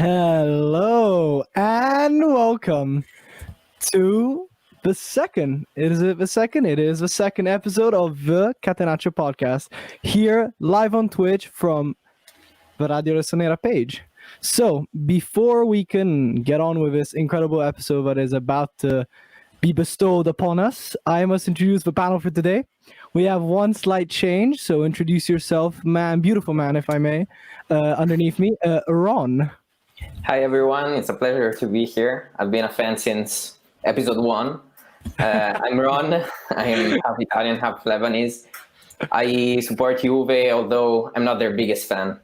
Hello and welcome to the second. It is the second episode of the Catenaccio podcast here live on Twitch from the Radio Rossonera page. So before we can get on with this incredible episode that is about to be bestowed upon us, I must introduce the panel for today. We have one slight change, so introduce yourself, beautiful man, if I may. Underneath me, Ron. Hi everyone, it's a pleasure to be here. I've been a fan since episode 1. I'm Ron, I'm half Italian, half Lebanese. I support Juve, although I'm not their biggest fan.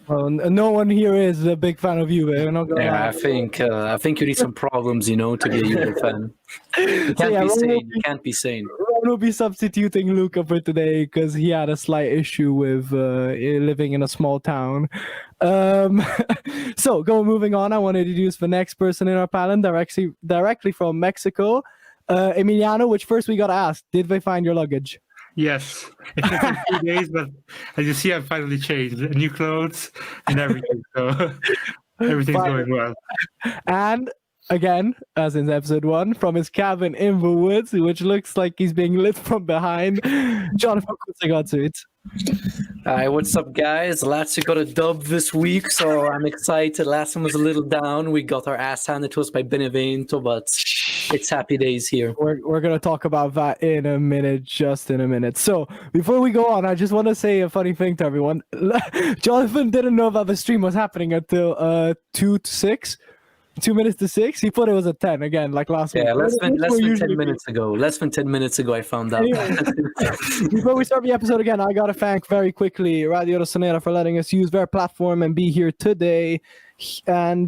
Well, no one here is a big fan of Juve. We're not gonna lie. I think you need some problems, to be a Juve fan. You can't be sane. Ron will be substituting Luca for today because he had a slight issue with living in a small town. So, moving on, I want to introduce the next person in our panel, directly from Mexico, Emiliano. Which first we got to ask: did they find your luggage? Yes, it took a few days, but as you see, I've finally changed. New clothes and everything, so everything's going well. And again, as in episode 1, from his cabin in the woods, which looks like he's being lit from behind, Jonathan Kutsagotsuit. Hi, what's up, guys? Lazio got a dub this week, so I'm excited. Last one was a little down. We got our ass handed to us by Benevento, but it's happy days here. We're going to talk about that in a minute. So before we go on, I just want to say a funny thing to everyone. Jonathan didn't know that the stream was happening until 2 minutes to 6. He thought it was at 10 again, like last week. Yeah, less than 10 minutes ago. Less than 10 minutes ago, I found out. Anyway, before we start the episode again, I got to thank very quickly Radio Rossonera for letting us use their platform and be here today. And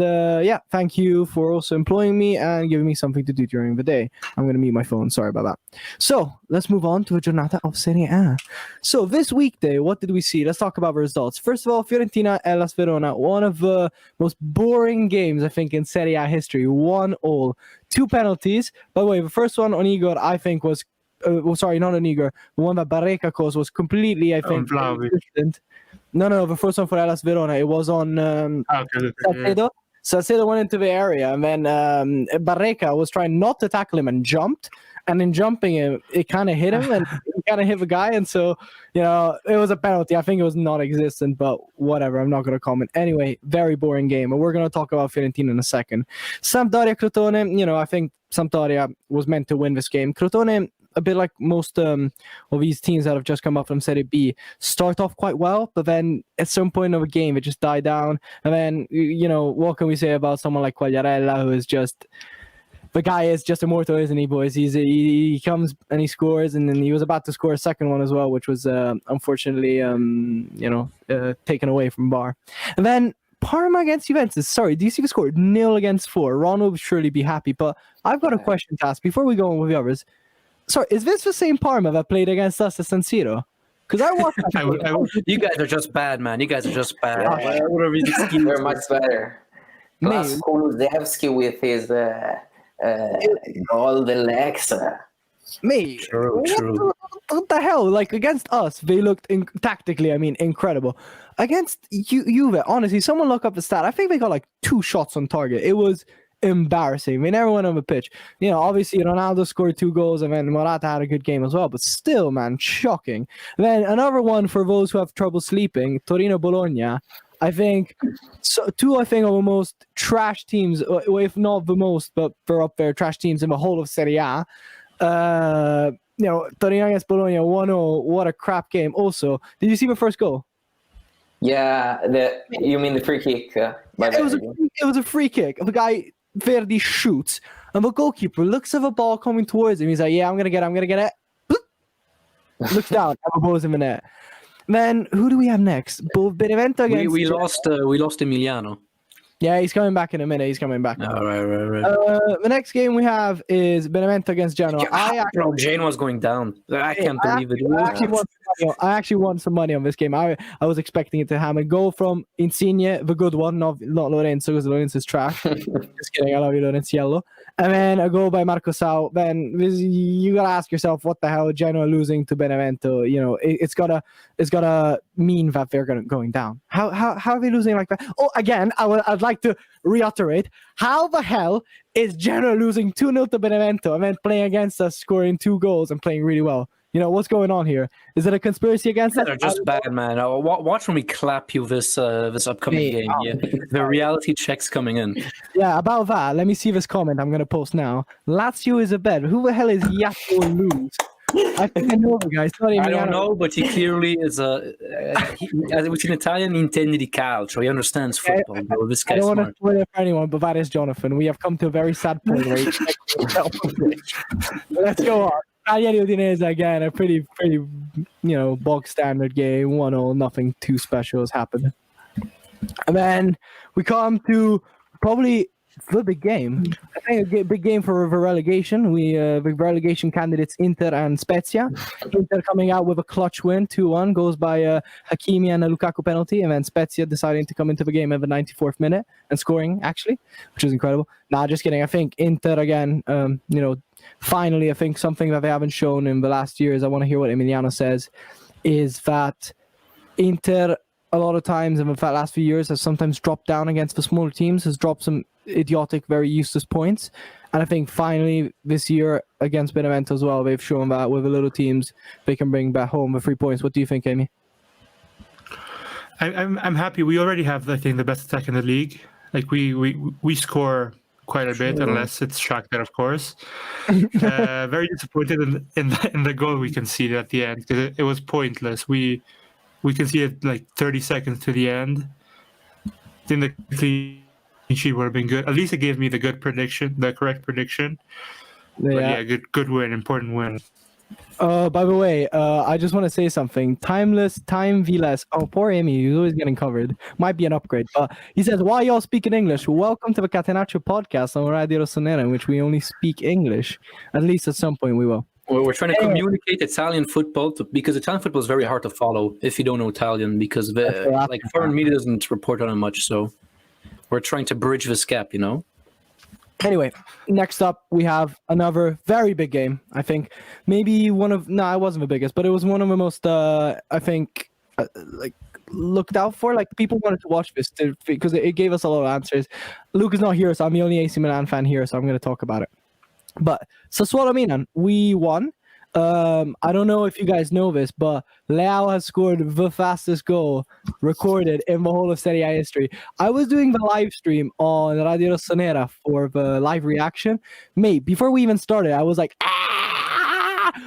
thank you for also employing me and giving me something to do during the day. I'm going to mute my phone. Sorry about that. So let's move on to a giornata of Serie A. So this weekday, what did we see? Let's talk about the results. First of all, Fiorentina and Hellas Verona, one of the most boring games, I think, in Serie A history. 1-1. 2 penalties. By the way, the first one on Igor, I think, was sorry, not on Igor. The one that Barreca caused was completely, I think, consistent. No, the first one for Hellas Verona, it was on Salcedo. Salcedo went into the area, and then Barreca was trying not to tackle him and jumped. And in jumping him, it kind of hit him, and he kind of hit the guy. And so, it was a penalty. I think it was non-existent, but whatever. I'm not going to comment. Anyway, very boring game. And we're going to talk about Fiorentina in a second. Sampdoria, Crotone, I think Sampdoria was meant to win this game. Crotone, a bit like most of these teams that have just come up from Serie B, start off quite well, but then at some point of a game, it just died down. And then, what can we say about someone like Quagliarella, who is just... The guy is just immortal, isn't he, boys? He comes and he scores, and then he was about to score a second one as well, which was unfortunately, taken away from VAR. And then Parma against Juventus. Sorry, do you see the score? 0 against 4. Ron will surely be happy, but I've got a question to ask before we go on with the others. Sorry, is this the same Parma that played against us at San Siro? Because I watched that. You guys are just bad, man. You guys are just bad. They're much better. Plus, Kulusevski with his... all the legs. Mate, true. What the hell? Like, against us, they looked tactically, incredible. Against Juve, honestly, someone look up the stat. I think they got like 2 shots on target. It was embarrassing. They never went on the pitch. Obviously, Ronaldo scored 2 goals, and then Morata had a good game as well. But still, man, shocking. Then another one for those who have trouble sleeping, Torino-Bologna. I think 2 of the most trash teams, if not the most, but they're up there, trash teams in the whole of Serie A. Torino against Bologna 1-0. What a crap game. Also, did you see the first goal? Yeah, you mean the free kick? It was a free kick. The guy Verdi shoots, and the goalkeeper looks at the ball coming towards him. He's like, "Yeah, I'm gonna get it." Looks down, and the ball's in the net. Then who do we have next? Both Benevento against... We lost Emiliano. Yeah, he's coming back in a minute. Right. The next game we have is Benevento against Genoa. Genoa's going down. I can't believe it. I actually want to I actually won some money on this game. I was expecting it to have a goal from Insigne, the good one, not Lorenzo, because Lorenzo's trash. Just kidding, I love you, Lorenziello. And then a goal by Marco Sau. Then you gotta ask yourself, what the hell? Genoa losing to Benevento. It's gotta mean that they're going down. How are they losing like that? Oh, again, I'd like to reiterate, how the hell is Genoa losing 2-0 to Benevento and then playing against us, scoring 2 goals and playing really well? What's going on here? Is it a conspiracy against us? They're just bad, man. Watch when we clap you this upcoming game. Yeah. The reality check's coming in. Yeah, about that, let me see this comment I'm going to post now. Lazio is a bet. Who the hell is Jacopo Luz? I think I know the guy. I don't know, but he clearly is which in Italian, intende di calcio. He understands football, bro. This guy's I don't smart. want to spoil it for anyone, but that is Jonathan. We have come to a very sad point where he checks himself on the pitch. Let's go on. Cagliari Udinese again, a pretty bog standard game. 1-0, nothing too special has happened. And then we come to probably the big game. I think a big game for the relegation. The relegation candidates Inter and Spezia. Inter coming out with a clutch win, 2-1, goes by Hakimi and a Lukaku penalty, and then Spezia deciding to come into the game at the 94th minute and scoring, actually, which is incredible. Nah, just kidding. I think Inter again, finally, I think something that they haven't shown in the last years, I want to hear what Emiliano says, is that Inter, a lot of times in the last few years, has sometimes dropped down against the smaller teams, has dropped some idiotic, very useless points. And I think finally this year against Benevento as well, they've shown that with the little teams, they can bring back home the 3 points. What do you think, Amy? I'm happy. We already have, I think, the best attack in the league. Like we score quite a bit, unless it's Shakhtar, of course. Very disappointed in the goal we conceded at the end, because it was pointless. We conceded like 30 seconds to the end. I think the clean sheet would have been good. At least it gave me the correct prediction. Yeah, but good win, important win. By the way, I just want to say something. Time V-less. Oh, poor Amy, he's always getting covered. Might be an upgrade. But he says, why y'all speaking English? Welcome to the Catenaccio podcast on Radio Rossonera, in which we only speak English. At least at some point we will. We're trying to communicate Italian football because Italian football is very hard to follow if you don't know Italian, because foreign media doesn't report on it much. So we're trying to bridge this gap, Anyway, next up, we have another very big game. I think maybe it wasn't the biggest, but it was one of the most, looked out for. Like, people wanted to watch this because it gave us a lot of answers. Luke is not here, so I'm the only AC Milan fan here, so I'm going to talk about it. But Sassuolo Milan, we won. I don't know if you guys know this, but Leao has scored the fastest goal recorded in the whole of Serie A history. I was doing the live stream on Radio Rossonera for the live reaction. Mate, before we even started, I was like,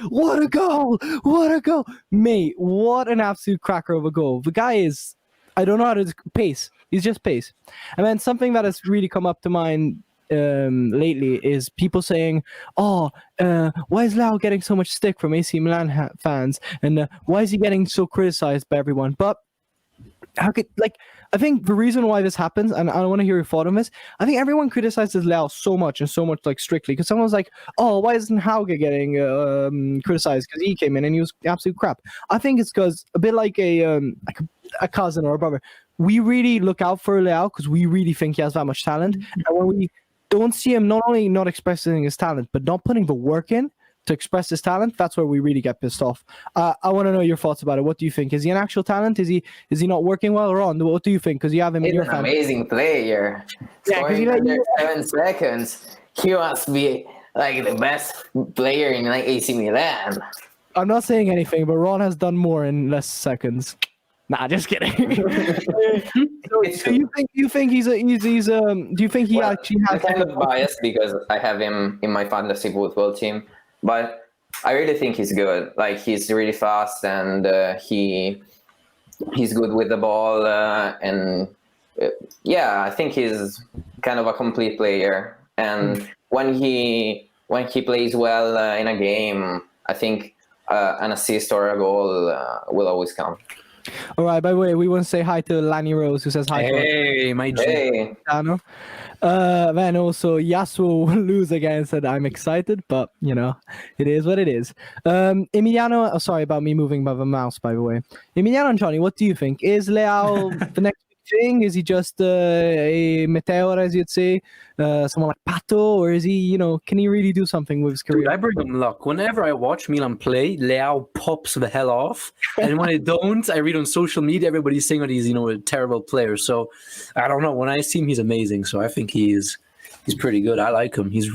what a goal! What a goal! Mate, what an absolute cracker of a goal. The guy is, I don't know how to pace. He's just pace. And then something that has really come up to mind lately is people saying, why is Leao getting so much stick from AC Milan fans, and why is he getting so criticized by everyone? But I think the reason why this happens, and I want to hear your thought on this, I think everyone criticizes Leao so much strictly, because someone's like, why isn't Hauge getting criticized, because he came in and he was absolute crap. I think it's because a bit like a cousin or a brother, we really look out for Leao because we really think he has that much talent, and when we don't see him not only not expressing his talent, but not putting the work in to express his talent, that's where we really get pissed off. I want to know your thoughts about it. What do you think? Is he an actual talent? Is he not working well? Ron, what do you think? Because you have him in your family. He's an amazing player. Scoring under 7 seconds. He must be like the best player in AC Milan. I'm not saying anything, but Ron has done more in less seconds. Nah, just kidding. So you think he's do you think he actually has? I'm kind of biased because I have him in my fantasy football team, but I really think he's good. Like, he's really fast, and he's good with the ball, and I think he's kind of a complete player. And when he plays well in a game, I think an assist or a goal will always come. All right. By the way, we want to say hi to Lanny Rose, who says hi to us. Hey, my G. Hey, Emiliano. Then also Yasuo will lose again. Said I'm excited, but it is what it is. Emiliano, sorry about me moving by the mouse. By the way, Emiliano and Johnny, what do you think? Is Leao the next big thing? Is he just a meteor, as you'd say, someone like Pato, or is he? Can he really do something with his career? Dude, I bring him luck. Whenever I watch Milan play, Leao pops the hell off. And when I don't, I read on social media, everybody's saying that he's, a terrible player. So I don't know. When I see him, he's amazing. So I think he's pretty good. I like him. He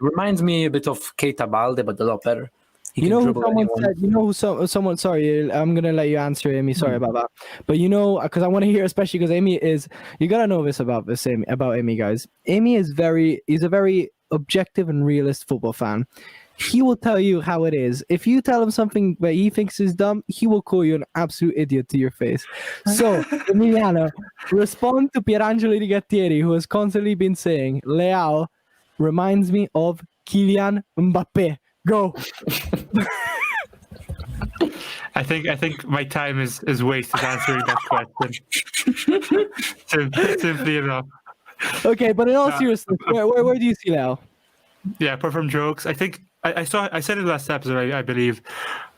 reminds me a bit of Keita Balde, but a lot better. Who someone said, someone, sorry, I'm going to let you answer, Amy. Sorry about that. But because I want to hear, especially because Amy you got to know this about Amy, guys. Amy is he's a very objective and realist football fan. He will tell you how it is. If you tell him something that he thinks is dumb, he will call you an absolute idiot to your face. So, Emiliano, respond to Pierangelo Rigattieri, who has constantly been saying, Leao reminds me of Kylian Mbappe. Go. I think my time is wasted answering that question. Simply enough. Okay, but in all seriousness, where do you see Leao? Yeah, apart from jokes, I think I said it last episode, I believe,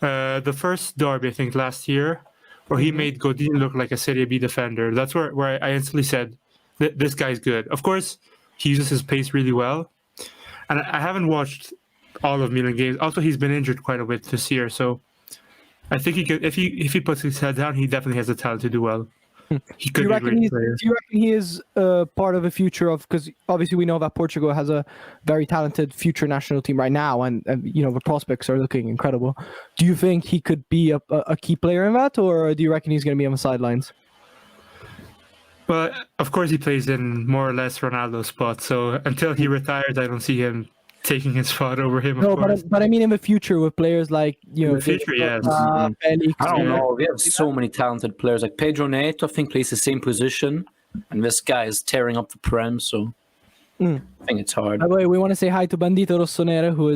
the first derby, I think last year, where he made Godin look like a Serie B defender. That's where I instantly said, this guy's good. Of course, he uses his pace really well, and I haven't watched all of Milan games. Also, he's been injured quite a bit this year, so I think he could, if he puts his head down, he definitely has the talent to do well. He could be a great player. Do you reckon he is part of a future of, because obviously we know that Portugal has a very talented future national team right now, and the prospects are looking incredible. Do you think he could be a key player in that, or do you reckon he's going to be on the sidelines? Well, of course he plays in more or less Ronaldo's spot, so until he retires, I don't see him taking his spot over him. No, but I mean in the future with players like in the future, yes. Felix, I don't know. We have so many talented players. Like Pedro Neto, I think plays the same position, and this guy is tearing up the Prem. So I think it's hard. By the way, we want to say hi to Bandito Rossonera, who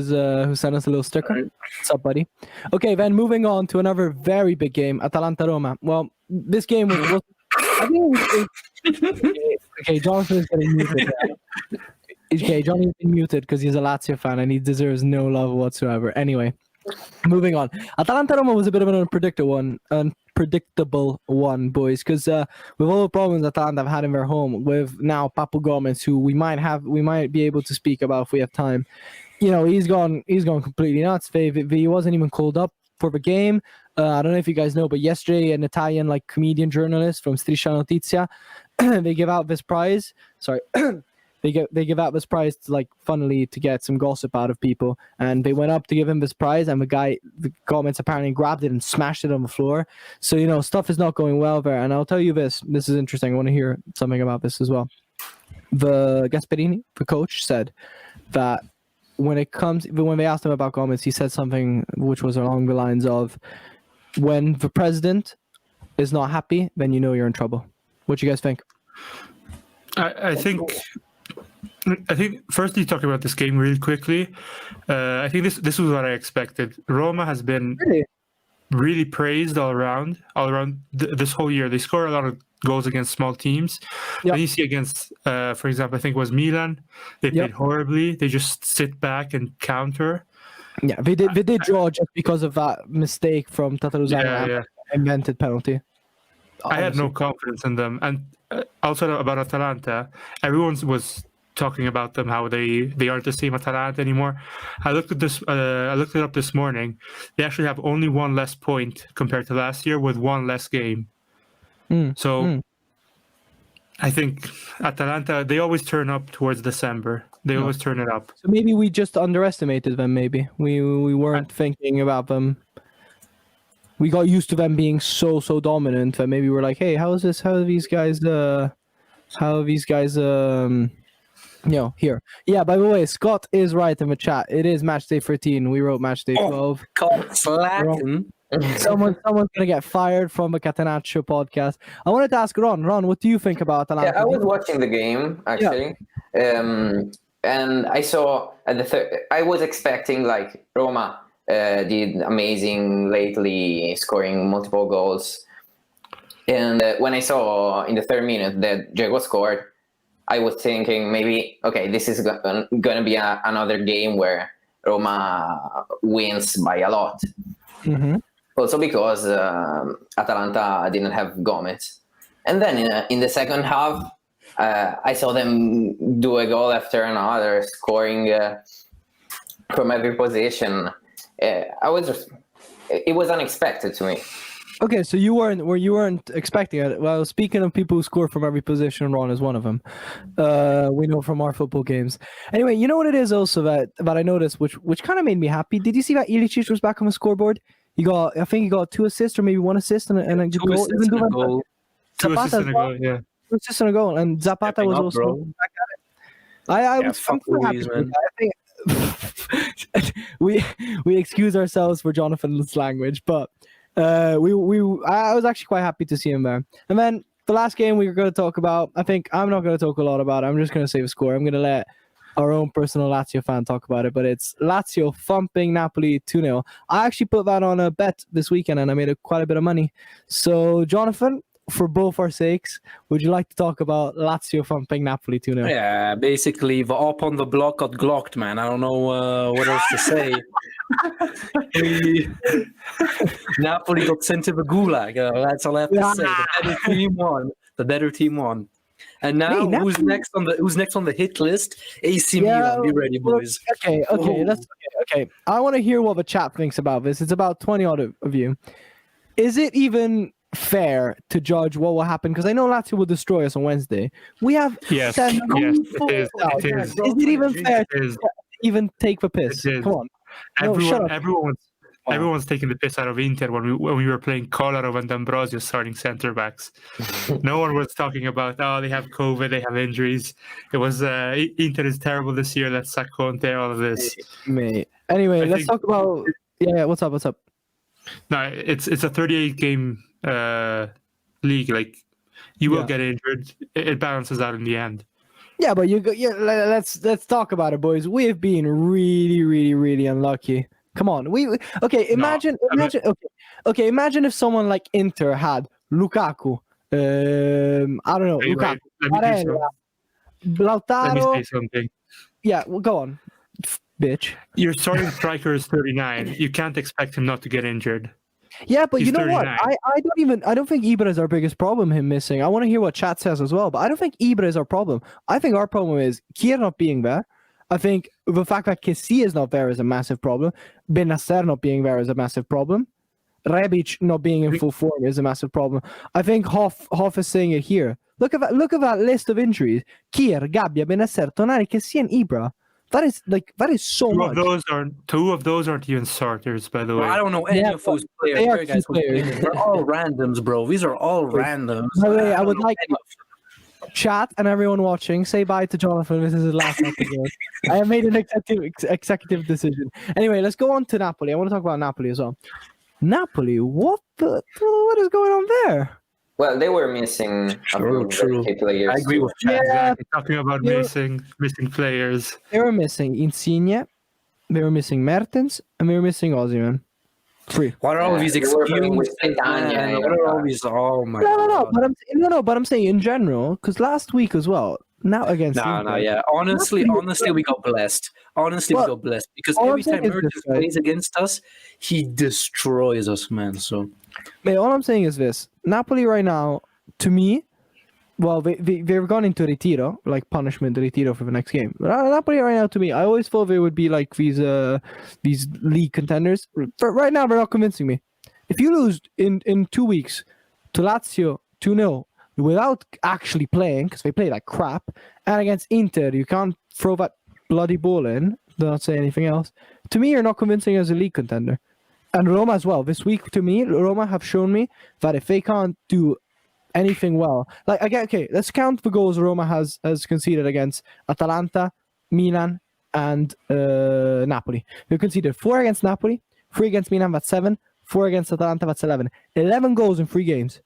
sent us a little sticker. What's up, buddy? Okay, then moving on to another very big game, Atalanta-Roma. Well, this game was I think okay, Jonathan is getting muted. Okay, Johnny's been muted because he's a Lazio fan and he deserves no love whatsoever. Anyway, moving on. Atalanta-Roma was a bit of an unpredictable one, boys, because with all the problems Atalanta have had in their home, with now Papu Gomez, who we might be able to speak about if we have time. He's gone completely nuts. He wasn't even called up for the game. I don't know if you guys know, but yesterday an Italian comedian journalist from Striscia Notizia, they give out this prize. Sorry. They give out this prize to funnily to get some gossip out of people, and they went up to give him this prize, and the comments apparently grabbed it and smashed it on the floor. So stuff is not going well there. And I'll tell you this is interesting. I want to hear something about this as well. The Gasperini, the coach, said that when they asked him about Gomez, he said something which was along the lines of, when the president is not happy, then you're in trouble. What do you guys think? I think firstly, talking about this game really quickly, I think this was what I expected. Roma has been really praised all around this whole year. They score a lot of goals against small teams. Yep. And you see against, for example, I think it was Milan, they played horribly. They just sit back and counter. Yeah, they did draw just because of that mistake from Tataruzano, invented penalty. I had no confidence in them. And also about Atalanta, everyone was talking about them, how they aren't the same Atalanta anymore. I looked at this. I looked it up this morning. They actually have only one less point compared to last year, with one less game. I think Atalanta, they always turn up towards December. They always turn it up. So maybe we just underestimated them. Maybe we weren't thinking about them. We got used to them being so dominant that maybe we're like, hey, how is this? How are these guys? Here. Yeah, by the way, Scott is right in the chat. It is Matchday 13. We wrote Matchday 12. Slacking. Someone's gonna get fired from the Catenaccio podcast. I wanted to ask Ron. Ron, what do you think about Atalanta? Yeah, I was watching the game actually, and I saw at I was expecting Roma did amazing lately, scoring multiple goals. And when I saw in the third minute that Dzeko scored, I was thinking maybe, okay, this is going to be another game where Roma wins by a lot. Mm-hmm. Also because Atalanta didn't have Gomez. And then in the second half, I saw them do a goal after another, scoring from every position. It was unexpected to me. Okay, so you weren't expecting it. Well, speaking of people who score from every position, Ron is one of them. We know from our football games. Anyway, you know what it is also that I noticed, which kind of made me happy. Did you see that Ilicic was back on the scoreboard? I think he got 2 assists or maybe 1 assist and a good goal. Assists and a goal. 2 assists and a goal, yeah. 2 assists and a goal, and Zapata Stepping was up, also bro. back at it. I'm quite happy. Louise, With man. that. I think we excuse ourselves for Jonathan's language, but I was actually quite happy to see him there. And then the last game we were going to talk about, I think I'm not going to talk a lot about it. I'm just going to say the score. I'm going to let our own personal Lazio fan talk about it, but it's Lazio thumping Napoli 2-0. I actually put that on a bet this weekend and I made quite a bit of money. So, Jonathan, for both our sakes, would you like to talk about Lazio thumping Napoli 2-0? Yeah, basically, the up on the block got glocked, man. I don't know what else to say. Napoli got sent to the gulag. That's all I have to say. The better team won. And now, Hey, who's next on the hit list? AC Milan. Be ready, boys. Okay. Okay. I want to hear what the chat thinks about this. It's about 20 odd of you. Is it even fair to judge what will happen? Because I know Lazio will destroy us on Wednesday. We have Yes, 7 it is. Is it even fair It is. to even take the piss? It is. Come on. No, shut up. Everyone's taking the piss out of Inter when we were playing Kolarov and D'Ambrosio starting centre backs. No one was talking about they have COVID, they have injuries. It was Inter is terrible this year. Let's sack Conte. All of this. Mate. Anyway, let's talk about. Yeah. What's up? No, it's a 38 game league. Like you will get injured. It balances out in the end. Yeah, but let's talk about it, boys. We have been really, really, really unlucky. Come on, imagine. Okay, imagine if someone like Inter had Lukaku. I don't know, Lukaku, Barella, Let me Lautaro. say something. Yeah, well, go on, bitch. Your starting striker is 39. You can't expect him not to get injured. Yeah, but He's you know 39. what? I don't think Ibra is our biggest problem, him missing. I want to hear what chat says as well, but I don't think Ibra is our problem. I think our problem is Kier not being there. I think the fact that Kessie is not there is a massive problem. Benacer not being there is a massive problem. Rebic not being in full form is a massive problem. I think Hoff is saying it here. Look at that list of injuries. Kier, Gabbia, Benacer, Tonali, Kessie, and Ibra. That is so much. Two of those aren't even starters, by the way. I don't know any of those players. They are Sorry, guys, key players. They're all randoms, bro. These are all randoms. By the way, I would don't know like any of chat and everyone watching, say bye to Jonathan. This is his last episode. I have made an executive decision. Anyway, let's go on to Napoli. I want to talk about Napoli as well. Napoli, what is going on there? Well, they were missing a few True. key players. I agree with Chad. Yeah, Exactly. Talking about missing players. they were missing Insigne, they were missing Mertens, and they were missing Osimhen. 3. What are all these they were playing excuses? with Catania, Man? yeah. What are all these? Oh my No, god. but I'm saying in general, because last week as well. Now against Inter, Yeah. Honestly, we got blessed. We got blessed because all I'm every saying time is Mertens this, right? plays against us, he destroys us, man. So Mate, all I'm saying is this: Napoli right now, to me, well, they've gone into retiro, like punishment retiro for the next game. But Napoli right now, to me, I always thought they would be like these league contenders. But right now, they're not convincing me. If you lose in 2 weeks to Lazio 2-0 without actually playing, because they play like crap, and against Inter, you can't throw that bloody ball in. Do not say anything else. To me, you're not convincing as a league contender. And Roma as well. This week, to me, Roma have shown me that if they can't do anything well, like again, okay, let's count the goals Roma has conceded against Atalanta, Milan, and Napoli. They conceded 4 against Napoli, 3 against Milan, that's 7, 4 against Atalanta, that's 11. 11 goals in 3 games.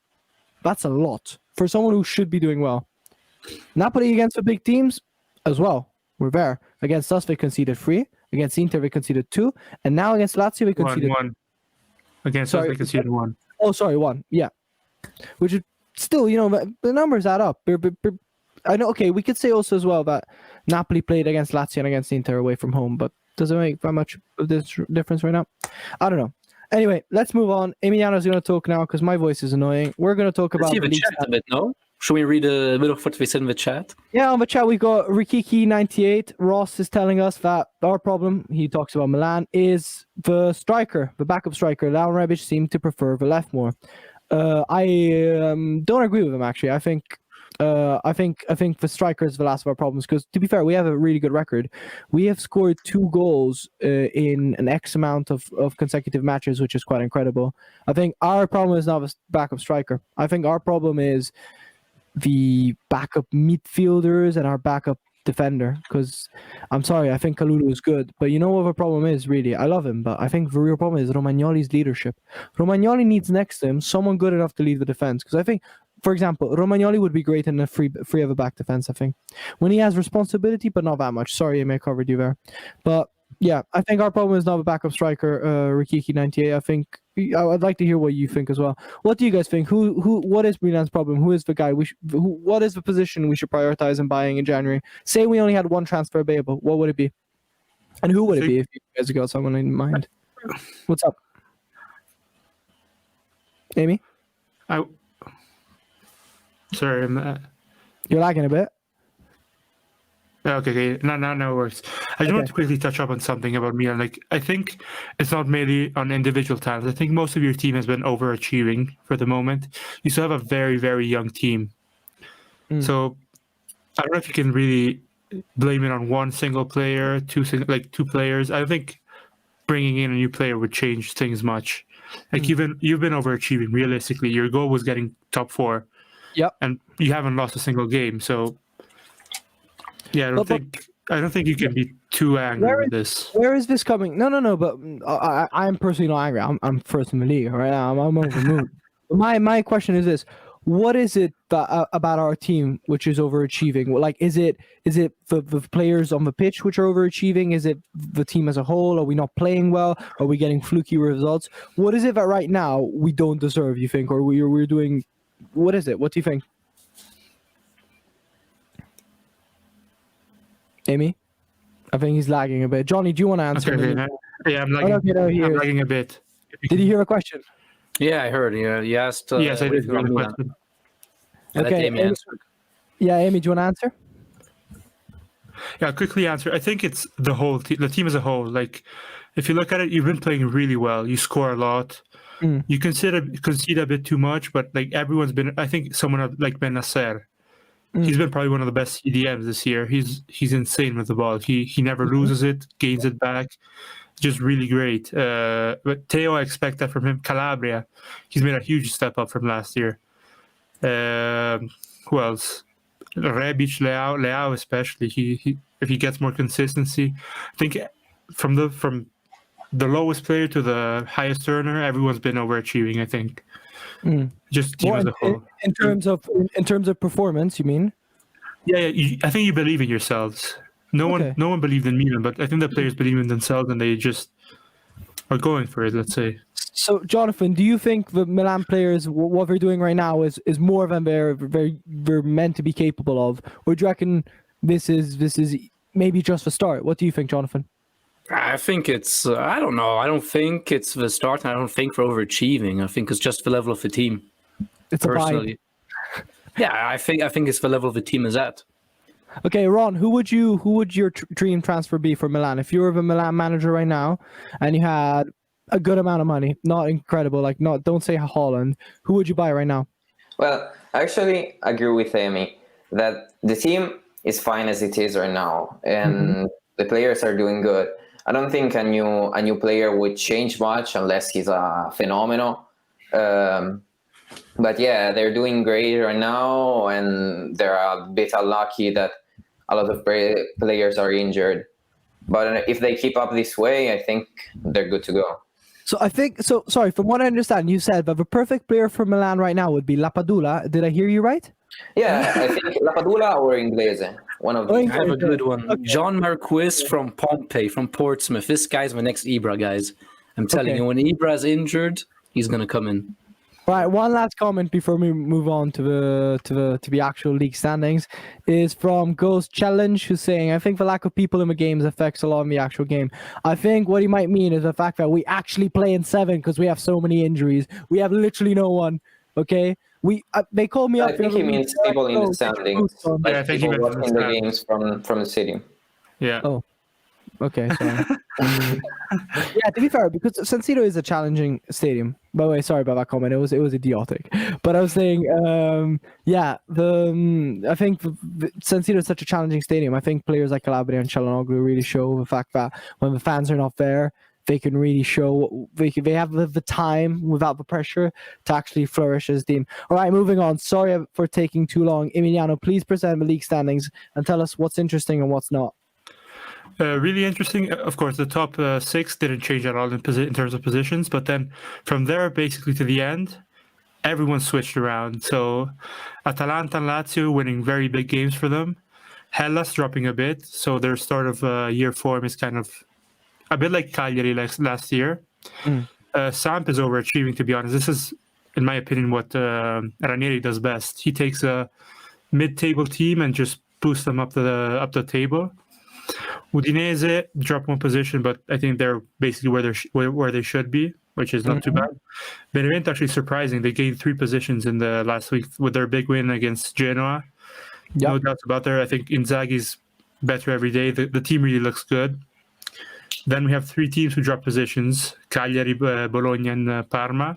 That's a lot for someone who should be doing well. Napoli against the big teams as well. We're there. Against us, they conceded 3. Against Inter, they conceded 2. And now against Lazio, they conceded 1. Against us, they conceded 1. Oh, sorry, 1. Yeah. which is still, the numbers add up. I know. Okay, we could say also as well that Napoli played against Lazio and against Inter away from home, but does it make that much of this difference right now? I don't know. Anyway, let's move on. Emiliano's going to talk now because my voice is annoying. We're going to talk about the chat a bit, no? Should we read a bit of what we said in the chat? Yeah, on the chat we've got Rikiki98. Ross is telling us that our problem, he talks about Milan, is the striker, the backup striker. Leao and Rebic seem to prefer the left more. I don't agree with him, actually. I think the striker is the last of our problems because, to be fair, we have a really good record. We have scored 2 goals in an X amount of consecutive matches, which is quite incredible. I think our problem is not the backup striker. I think our problem is the backup midfielders and our backup defender, because I'm sorry, I think Kalulu is good, but you know what the problem is, really? I love him, but I think the real problem is Romagnoli's leadership. Romagnoli needs next to him someone good enough to lead the defense, because I think, for example, Romagnoli would be great in a free of a back defense, I think, when he has responsibility, but not that much. Sorry, I may have covered you there, but yeah, I think our problem is not a backup striker, Rikiki98. I think I'd like to hear what you think as well. What do you guys think? What is Milan's problem? Who is the guy what is the position we should prioritize in buying in January? Say we only had one transfer available, what would it be? And who would it be if you guys got someone in mind? What's up, Amy? Sorry, You're lagging a bit. Okay. Now it works. I just want to quickly touch up on something about Milan. Like, I think it's not merely on individual talent. I think most of your team has been overachieving for the moment. You still have a very, very young team. So I don't know if you can really blame it on one single player, two players. I don't think bringing in a new player would change things much. Like, you've been overachieving. Realistically, your goal was getting top 4. Yep. And you haven't lost a single game. So yeah, I don't think you can be too angry with this. Where is this coming? No. But I'm personally not angry. I'm first in the league right now. I'm over the moon. My question is this: what is it about our team which is overachieving? Like, is it the players on the pitch which are overachieving? Is it the team as a whole? Are we not playing well? Are we getting fluky results? What is it that right now we don't deserve? You think, or we're doing? What is it? What do you think? Amy? I think he's lagging a bit. Johnny, do you want to answer? Okay. Yeah, I'm lagging, I'm lagging a bit. Did you hear a question? Yeah, I heard. Yeah, you asked. Yes, I did hear the question. Okay, Amy answered. Yeah, Amy, do you want to answer? Yeah, I'll quickly answer. I think it's the whole team, the team as a whole. Like, if you look at it, you've been playing really well. You score a lot. You concede a bit too much, but like everyone's been. I think someone like Ben Nasser. He's been probably one of the best CDMs this year. He's insane with the ball. He never loses it, gains it back. Just really great. But Teo, I expect that from him. Calabria, he's made a huge step up from last year. Who else? Rebic, Leao especially. He if he gets more consistency, I think from the lowest player to the highest earner, everyone's been overachieving. I think. Just team as a whole. In terms of performance, you mean? Yeah. I think you believe in yourselves. No one believed in Milan, but I think the players believe in themselves and they just are going for it. Let's say. So, Jonathan, do you think the Milan players, what they're doing right now, is more than they're meant to be capable of, or do you reckon this is maybe just the start? What do you think, Jonathan? I think it's, I don't know. I don't think it's the start. And I don't think we're overachieving. I think it's just the level of the team. It's personally. Yeah, I think it's the level of the team is at. Okay, Ron, who would your dream transfer be for Milan? If you were the Milan manager right now and you had a good amount of money, not incredible, don't say Haaland, who would you buy right now? Well, I actually agree with Amy that the team is fine as it is right now, and the players are doing good. I don't think a new player would change much unless he's a phenomenal. But yeah, they're doing great right now, and they're a bit unlucky that a lot of players are injured. But if they keep up this way, I think they're good to go. So sorry, from what I understand, you said that the perfect player for Milan right now would be Lapadula. Did I hear you right? Yeah, I think Lapadula or Inglese. One of them. I have a good one. Okay. John Marquis from Pompey, from Portsmouth. This guy's my next Ibra, guys. I'm telling you, when Ibra's injured, he's going to come in. All right, one last comment before we move on to the actual league standings is from Ghost Challenge, who's saying, I think the lack of people in the games affects a lot in the actual game. I think what he might mean is the fact that we actually play in 7 because we have so many injuries. We have literally no one. Okay, they called me up. I think he means people in the standings, like I think he people meant watching the games from the stadium. Yeah. Oh. Okay, sorry. Yeah, to be fair, because San Siro is a challenging stadium. By the way, sorry about that comment. It was idiotic. But I was saying, I think San Siro is such a challenging stadium. I think players like Calabria and Çalhanoğlu really show the fact that when the fans are not there, they can really show they have the time without the pressure to actually flourish as a team. All right, moving on. Sorry for taking too long. Emiliano, please present the league standings and tell us what's interesting and what's not. Really interesting. Of course, the top 6 didn't change at all in terms of positions, but then from there basically to the end, everyone switched around. So Atalanta and Lazio winning very big games for them. Hellas dropping a bit, so their start of year form is kind of a bit like Cagliari last year. Samp is overachieving, to be honest. This is, in my opinion, what Ranieri does best. He takes a mid-table team and just boosts them up the table. Udinese dropped one position, but I think they're basically where they should be, which is not too bad. Benevento actually surprising. They gained 3 positions in the last week with their big win against Genoa. Yep. No doubts about that. I think Inzaghi's better every day. The team really looks good. Then we have 3 teams who drop positions: Cagliari, Bologna, and Parma.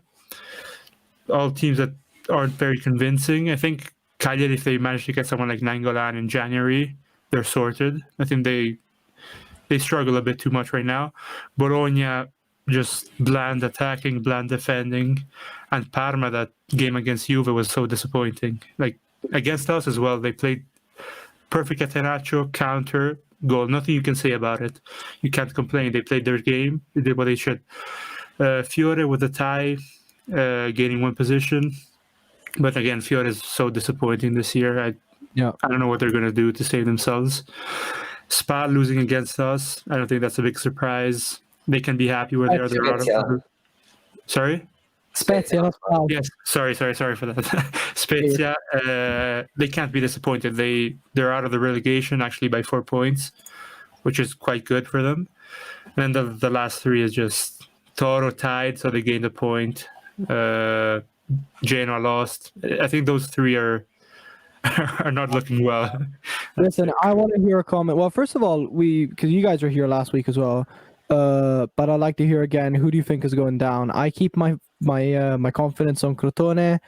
All teams that aren't very convincing. I think Cagliari, if they manage to get someone like Nainggolan in January, they're sorted. I think they struggle a bit too much right now. Bologna, just bland attacking, bland defending. And Parma, that game against Juve was so disappointing. Like, against us as well, they played perfect Catenaccio, counter, goal. Nothing you can say about it. You can't complain. They played their game. They did what they should. Fiore with a tie, gaining 1 position. But again, Fiore is so disappointing this year. I don't know what they're going to do to save themselves. Spa losing against us. I don't think that's a big surprise. They can be happy where they are. They're out of... Sorry? Spezia. Yes, sorry for that. Spezia, they can't be disappointed. They're out of the relegation actually by 4 points, which is quite good for them. And then the last 3 is just Toro tied, so they gained a point. Genoa lost. I think those 3 are not looking well. Listen, I want to hear a comment. Well, first of all, because you guys were here last week as well, but I'd like to hear again, who do you think is going down? I keep my confidence on Crotone,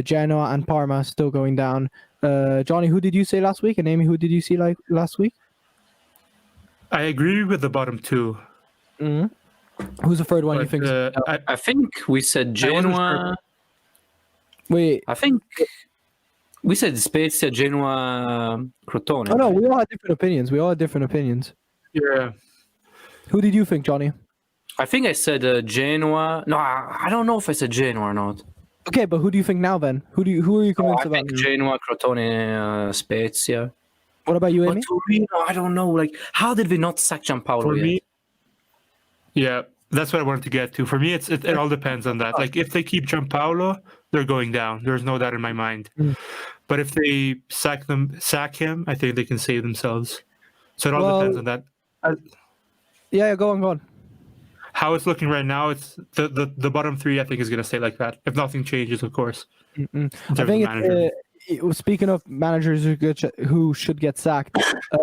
Genoa, and Parma still going down. Johnny, who did you say last week? And Amy, who did you see last week? I agree with the bottom 2. Mm-hmm. Who's the third one you think? I think we said Genoa. Wait. I think we said Spezia, Genoa, Crotone. Oh no, we all had different opinions. Yeah. Who did you think, Johnny? I think I said Genoa. No, I don't know if I said Genoa or not. Okay, but who do you think now then? Who are you convinced about? I think Genoa, Crotone, Spezia. What about you, Amy? Torino, I don't know. Like, how did we not sack Gianpaolo For yet? me, yeah, that's what I wanted to get to. For me, it all depends on that. Like, if they keep Gianpaolo, they're going down. There's no doubt in my mind. But if they sack him, I think they can save themselves. So it all depends on that. Yeah, go on. How it's looking right now, it's the bottom 3. I think is going to stay like that if nothing changes, of course. I think speaking of managers who should get sacked,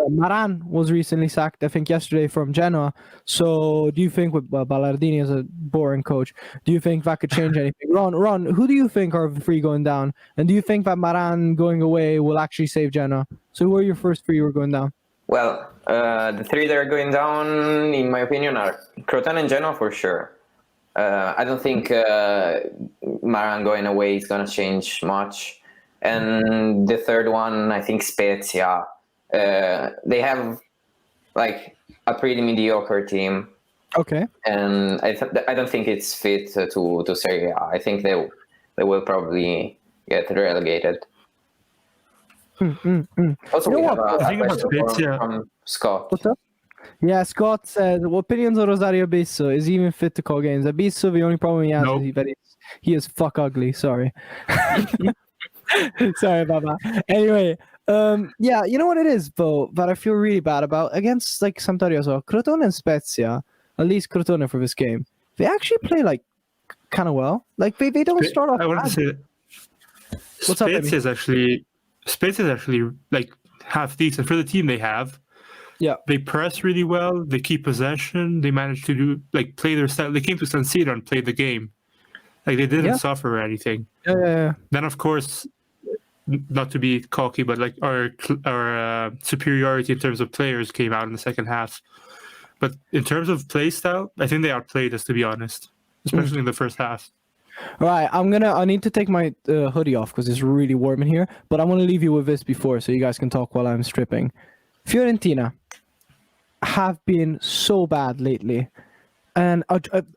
Maran was recently sacked, I think yesterday, from Genoa. So do you think, with Ballardini as a boring coach, do you think that could change anything? Ron, who do you think are the 3 going down? And do you think that Maran going away will actually save Genoa? So who are your first 3 who are going down? Well, the 3 that are going down, in my opinion, are Crotone and Genoa for sure. I don't think Maran going away is going to change much. And the 3rd one, I think Spezia. They have like a pretty mediocre team. Okay. And I don't think it's fit to Serie A. I think they will probably get relegated. Also, we have a question from Scott. What's up? Yeah, Scott said, opinions on Rosario Abisso? Is he even fit to call games? Abisso, the only problem he has Nope. is he is fuck ugly. Sorry. Sorry about that. Anyway, yeah, you know what it is, though, that I feel really bad about? Against, like, Sampdoria as well. Crotone and Spezia, at least Crotone for this game, they actually play, like, kind of well. Like, they don't start off I wanted to bad. say that What's up, Spezia is actually like half decent for the team they have. Yeah. They press really well. They keep possession. They manage to play their style. They came to San Siro and played the game. Like, they didn't suffer or anything. Yeah. Then, of course, not to be cocky, but like our superiority in terms of players came out in the second half. But in terms of play style, I think they outplayed us, to be honest, especially in the first half. All right, I need to take my hoodie off because it's really warm in here. But I want to leave you with this before, so you guys can talk while I'm stripping. Fiorentina have been so bad lately, and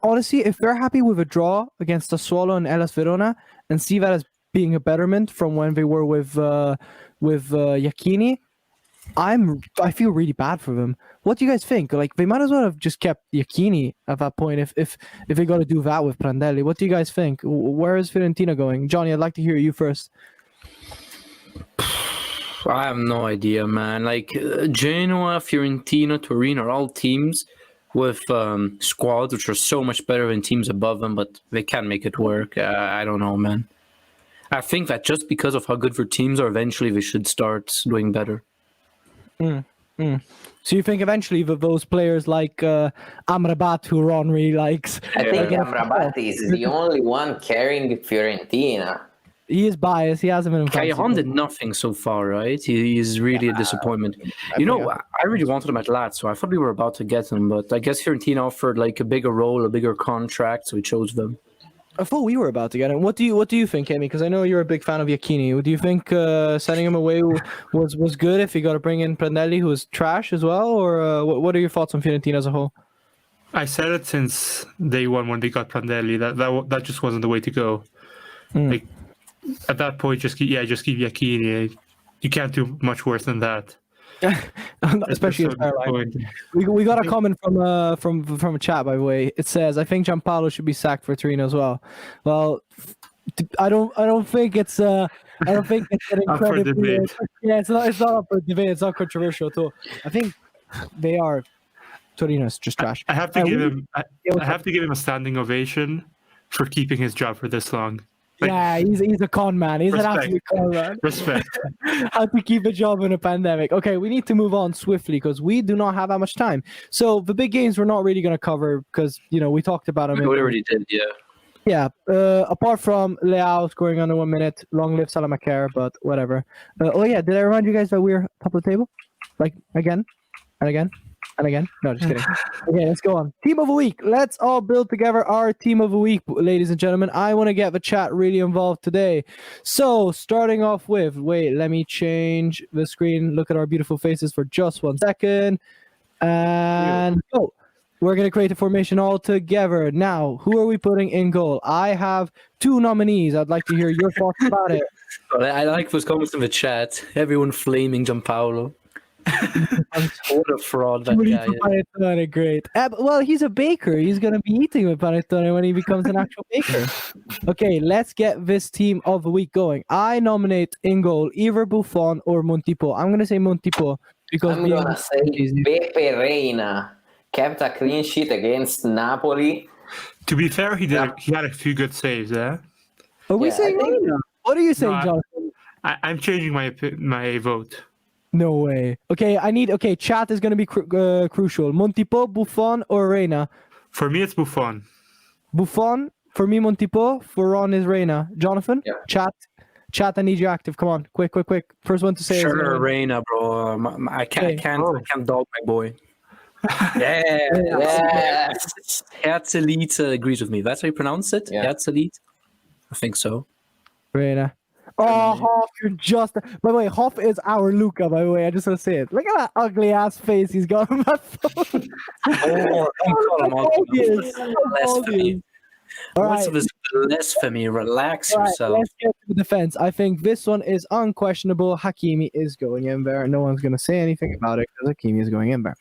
honestly, if they're happy with a draw against Sassuolo and Hellas Verona and see that as being a betterment from when they were with Iachini, I feel really bad for them. What do you guys think? Like, they might as well have just kept Iachini at that point if they got to do that with Prandelli. What do you guys think? Where is Fiorentina going? Johnny, I'd like to hear you first. I have no idea, man. Like, Genoa, Fiorentina, Torino are all teams with squads which are so much better than teams above them, but they can't make it work. I don't know, man. I think that just because of how good their teams are, eventually they should start doing better. So you think eventually that those players like Amrabat, who Ron really likes... I think Amrabat is the only one carrying Fiorentina. He is biased. He hasn't been in Callejon did nothing so far, right? He's really a disappointment. I really wanted him at Lazio. I thought we were about to get him, but I guess Fiorentina offered like a bigger role, a bigger contract, so we chose them. I thought we were about to get him. What do you think, Amy? Because I know you're a big fan of Iachini. Do you think sending him away was good if you got to bring in Prandelli, who was trash as well? Or what are your thoughts on Fiorentina as a whole? I said it since day one when they got Prandelli that just wasn't the way to go. Like, at that point, just keep Iachini. You can't do much worse than that. Especially in Caroline. We got a comment from a chat, by the way. It says, I think Gianpaolo should be sacked for Torino as well. Well, I don't think it's an incredibly it's not up for debate. It's not controversial at all. I think they are. Torino's just trash. I have to give him a standing ovation for keeping his job for this long. Yeah, he's a con man. He's respect. An absolute con man. Respect. How to keep a job in a pandemic. Okay, we need to move on swiftly because we do not have that much time. So the big games we're not really going to cover because, we talked about them. We already did, yeah. Yeah, apart from Leao scoring under 1 minute, long live Salamaker, but whatever. Did I remind you guys that we're top of the table? Like, again and again? And again? No, just kidding. Okay, let's go on. Team of the week. Let's all build together our team of the week, ladies and gentlemen. I want to get the chat really involved today. So, starting off with, let me change the screen. Look at our beautiful faces for just 1 second. And go. We're going to create a formation all together. Now, who are we putting in goal? I have 2 nominees. I'd like to hear your thoughts about it. I like those comments in the chat. Everyone flaming Gianpaolo. What a fraud that guy is. Panettone, great. Well, he's a baker. He's going to be eating with panettone when he becomes an actual baker. Okay, let's get this team of the week going. I nominate in goal either Buffon or Montipo. I'm going to say Montipo because I'm going to say Pepe Reina kept a clean sheet against Napoli. To be fair, he had a few good saves there. Are we saying Reina? What are you saying, Jonathan? I'm changing my vote. No way. Okay, chat is going to be crucial. Montipo, Buffon, or Reina? For me, it's Buffon. Buffon. For me, Montipo. For Ron is Reina. Jonathan? Yeah. Chat, I need you active. Come on. Quick. First one to say Sure, Reina, bro. I can't dog my boy. Yeah. Herzlied agrees with me. That's how you pronounce it? Yeah. Herzlied? I think so. Reina. Oh, Hoff, you're just... By the way, Hoff is our Luca, by the way. I just want to say it. Look at that ugly-ass face he's got on that phone. Don't call him ugly. All right. What's of his blasphemy. Relax Right, yourself. let's get to the defense. I think this one is unquestionable. Hakimi is going in there. No one's going to say anything about it because Hakimi is going in there.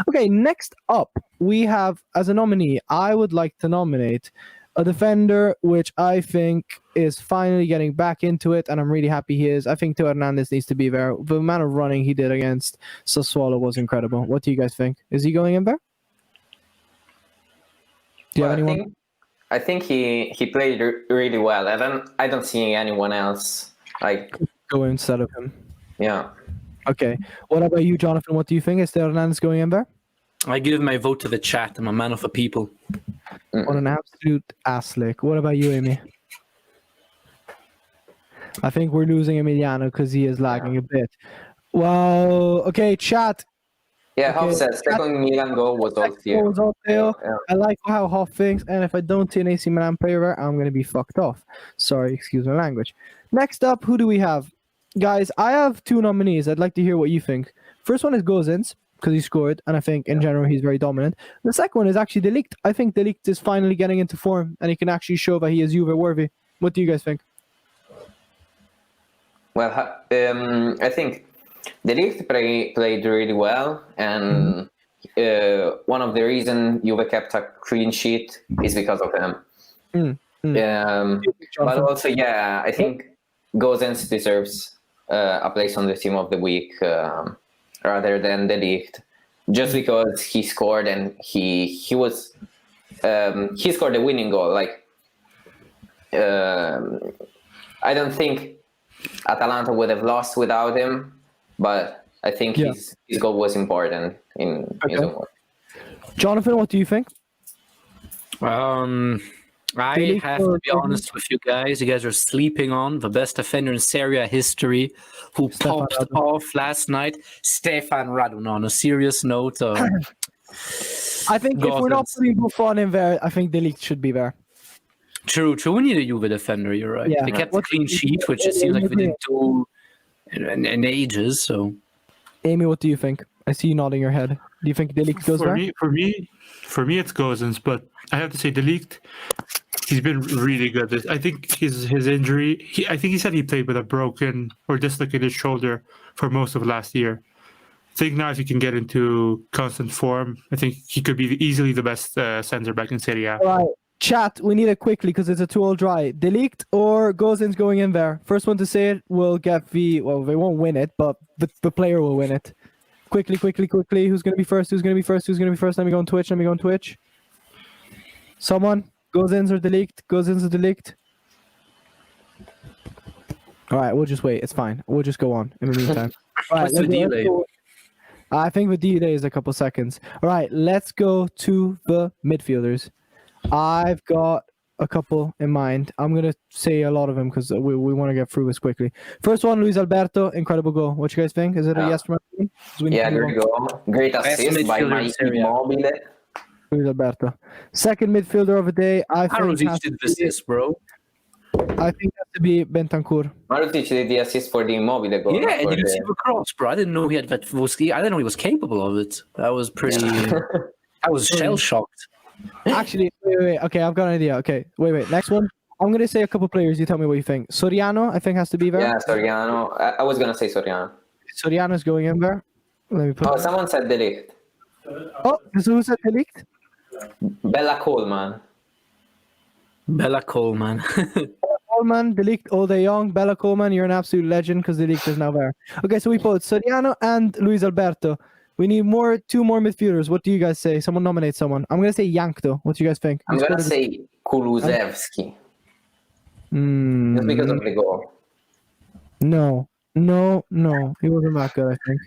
Okay, next up, we have, as a nominee, I would like to nominate a defender which I think is finally getting back into it, and I'm really happy he is. I think Teo Hernandez needs to be there. The amount of running he did against Sassuolo was incredible. What do you guys think? Is he going in there? Do you have anyone? I think he played really well. I don't see anyone else like Go instead of him. yeah. Okay. What about you, Jonathan? What do you think? Is Teo Hernandez going in there? I give my vote to the chat. I'm a man of the people. What an absolute ass lick. What about you, Amy? I think we're losing Emiliano because he is lagging a bit. Well, okay, chat. Yeah, Okay. Hoff said second Milan goal was all Theo. Goals out there. Yeah. I like how Hoff thinks, and if I don't see an AC Milan player there, I'm going to be fucked off. Sorry, excuse my language. Next up, who do we have? Guys, I have two nominees. I'd like to hear what you think. First one is Gozens, because he scored, and I think in general he's very dominant. The second one is actually De Ligt. I think De Ligt is finally getting into form, and he can actually show that he is Juve worthy. What do you guys think? Well, I think De Ligt played really well, and one of the reasons Juve kept a clean sheet is because of him. But also, yeah, I think Gozens deserves a place on the team of the week rather than De Ligt, just because he scored and he scored the winning goal. Like, I don't think Atalanta would have lost without him, but I think his goal was important in his own way. Jonathan, what do you think? I have to be honest with you guys. You guys are sleeping on the best defender in Serie A history, who popped off last night, Stefan Radun. On a serious note, I think if we're not putting Buffon in there, I think De Ligt should be there. True. We need a Juve defender. You're right. Yeah. They kept a clean sheet, which it seems like we didn't do in ages. So, Amy, what do you think? I see you nodding your head. Do you think De Ligt goes there? For me, it's Gozens, but I have to say De Ligt. He's been really good. I think his injury. I think he said he played with a broken or dislocated shoulder for most of last year. I think now if he can get into constant form, I think he could be easily the best centre back in Serie A. All right. Chat, we need it quickly because it's a 2-all dry. De Ligt or Gozens going in there? First one to say it will get they won't win it, but the player will win it. Quickly. Who's going to be first? Let me go on Twitch. Someone? Gozens or De Ligt? All right, we'll just wait. It's fine. We'll just go on in the meantime. All right, what's the delay? I think the delay is a couple seconds. All right, let's go to the midfielders. I've got a couple in mind. I'm going to say a lot of them because we want to get through this quickly. First one, Luis Alberto, incredible goal. What you guys think? Is it a yes from everyone? Yeah, great goal. Great assist by my Immobile. Luis Alberto. Second midfielder of the day, I think Maruzic did the assist, bro. I think has to be Bentancur. Maruzic did the assist for the Immobile goal. Yeah, and you see the cross, bro. I didn't know he had that. I didn't know he was capable of it. That was pretty. I was shell shocked. Actually, wait. Okay, I've got an idea. Okay, wait. Next one. I'm going to say a couple players. You tell me what you think. Soriano, I think, has to be there. Yeah, Soriano. I was going to say Soriano. Soriano's going in there. Let me put someone said De Ligt. Oh, so who said De Ligt? Bella Coleman. Coleman, De Ligt all day young. Bella Coleman, you're an absolute legend because De Ligt is now there. Okay, so we put Soriano and Luis Alberto. We need two more midfielders. What do you guys say? Someone nominate someone. I'm going to say Yank, though. What do you guys think? I'm going to say Kulusevski. Just because of the goal. No. He wasn't that good, I think.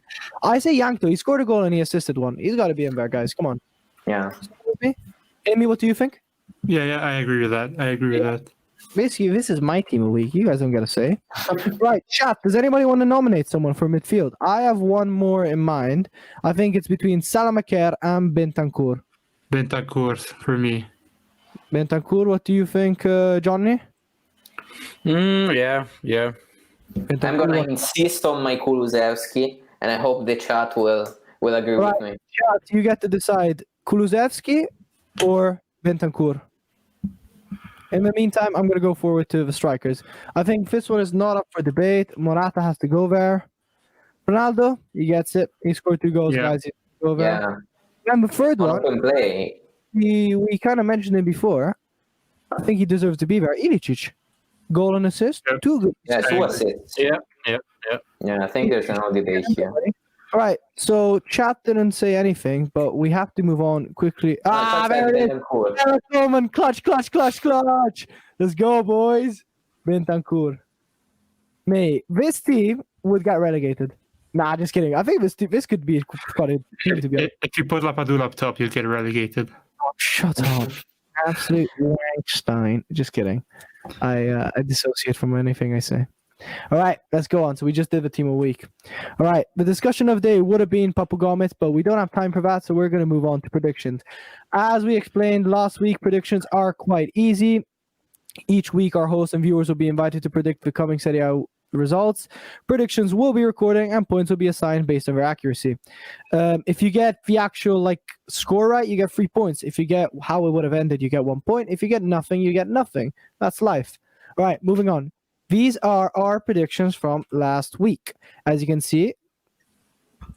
I say Yank, though. He scored a goal and he assisted one. He's got to be in there, guys. Come on. Yeah. Amy, what do you think? Yeah, I agree with that. Basically, this is my team of the week. You guys don't get a say. Right, chat. Does anybody want to nominate someone for midfield? I have one more in mind. I think it's between Salamaker and Bentancur. Bentancur for me. Bentancur, what do you think, Johnny? Yeah. I'm going to insist on my Kulusevski, and I hope the chat will agree with me. Chat, you get to decide Kulusevski or Bentancur. In the meantime, I'm going to go forward to the strikers. I think this one is not up for debate. Morata has to go there. Ronaldo, he gets it. He scored 2 goals, Yeah. guys. He has to go there. Yeah. And the third one, Open play. we kind of mentioned him before. I think he deserves to be there. Ilicic. Goal and assist. Yep. 2 good. Yeah, 2 assists. Yeah. Yeah, I think there's no debate here. All right, so chat didn't say anything, but we have to move on quickly. There it is. Bentancur, clutch. Let's go, boys. Bentancur. Mate, this team would get relegated. Nah, just kidding. I think this could be quite a team to be honest. If you put Lapadula up top, you'll get relegated. Oh, shut up. Absolute wankstein. Just kidding. I dissociate from anything I say. All right, let's go on. So we just did the team a week. All right, the discussion of the day would have been Papagomez, but we don't have time for that, so we're going to move on to predictions. As we explained last week, predictions are quite easy. Each week, our hosts and viewers will be invited to predict the coming Serie A results. Predictions will be recorded, and points will be assigned based on their accuracy. If you get the actual score right, you get 3 points. If you get how it would have ended, you get 1 point. If you get nothing, you get nothing. That's life. All right, moving on. These are our predictions from last week. As you can see,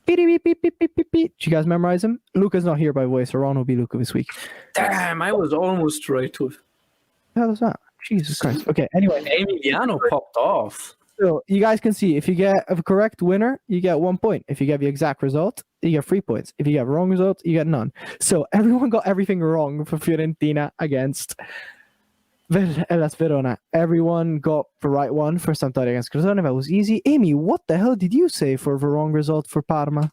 did you guys memorize them? Luca's not here, by the way, so Ron will be Luca this week. Damn, I was almost right with. What the hell is that? Jesus Christ. Okay, anyway. Emiliano popped off. So you guys can see, if you get a correct winner, you get 1 point. If you get the exact result, you get 3 points. If you get wrong result, you get none. So everyone got everything wrong for Fiorentina against Hellas Verona. Everyone got the right one for Sampdoria against Crotone. That was easy. Amy, what the hell did you say for the wrong result for Parma?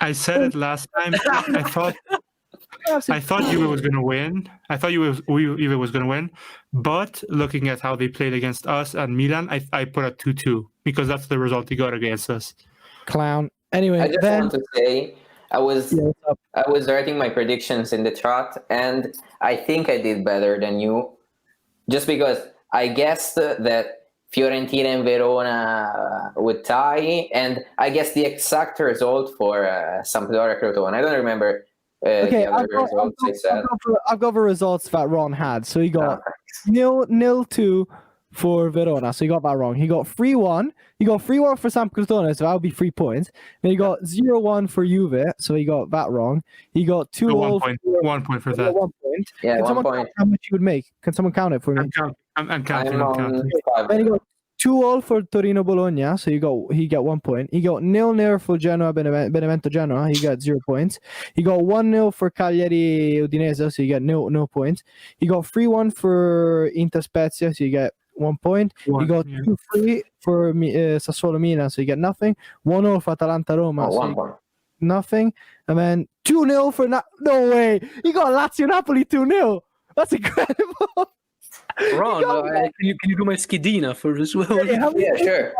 I said it last time. I thought Juve was going to win. I thought Juve was going to win. But looking at how they played against us and Milan, I put a 2-2 because that's the result he got against us. Clown. Anyway, I just want to say I was writing my predictions in the chat, and I think I did better than you. Just because I guessed that Fiorentina and Verona would tie, and I guessed the exact result for Sampdoria Crotone. I don't remember the other results I said. I've got the results that Ron had. So he got 0-2 for Verona. So he got that wrong. He got 3-1. He got 3-1 for Samp Crotone, so that would be 3 points. Then he got 0-1 for Juve, so he got that wrong. He got 2-1 1 point for that. 1 point. Yeah, Can 1 point. how much you would make? Can someone count it for me? I'm counting. Then he got 2-2 for Torino Bologna, so he got 1 point. He got 0-0 for Genoa Benevento Genoa, he got 0 points. He got 1-0 for Cagliari Udinese, so you get no points. He got 3-1 for Inter Spezia, so you get 1 point. He got 2-3 for Sassuolo Milan, so you get nothing. 1-0 for Atalanta Roma, so 1 point. Nothing. And then 2-0 for no way. He got Lazio Napoli 2-0. That's incredible. Ron, can you do my schedina for as well? Yeah, sure.